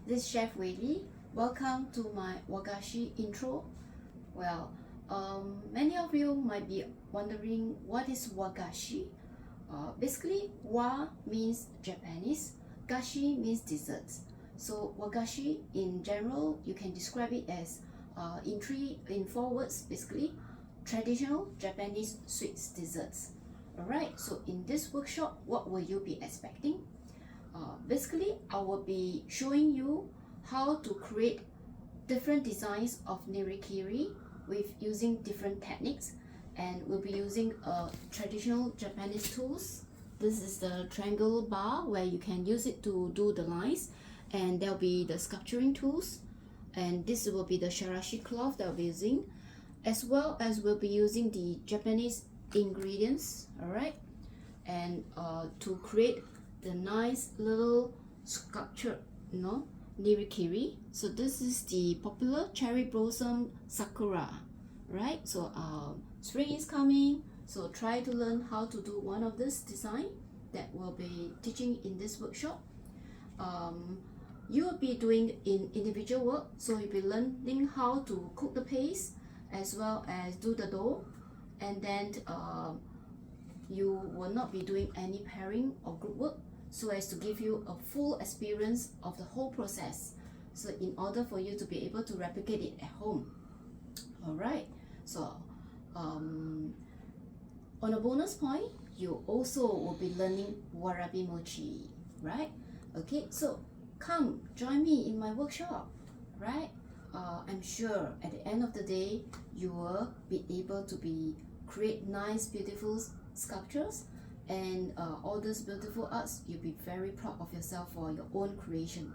this is Chef Weili. Welcome to my Wagashi intro. Well, many of you might be wondering what is Wagashi. Basically, wa means Japanese, gashi means desserts. So Wagashi in general, you can describe it as in four words, basically traditional Japanese sweets desserts. Alright, so in this workshop, what will you be expecting? Basically, I will be showing you how to create different designs of nirikiri with using different techniques, and we'll be using traditional Japanese tools. This is the triangle bar where you can use it to do the lines, and there'll be the sculpturing tools, and this will be the shirashi cloth that we'll be using, as well as we'll be using the Japanese ingredients, alright, and to create the nice little sculpture, nirikiri. So this is the popular cherry blossom sakura, right? So spring is coming, so try to learn how to do one of this design that we'll be teaching in this workshop. You will be doing in individual work, so you'll be learning how to cook the paste as well as do the dough, and then you will not be doing any pairing or group work, so as to give you a full experience of the whole process, so in order for you to be able to replicate it at home. Alright, so on a bonus point, you also will be learning warabi mochi, right? Okay, so come join me in my workshop, right? I'm sure at the end of the day you will be able to create nice beautiful sculptures, and all these beautiful arts. You'll be very proud of yourself for your own creation.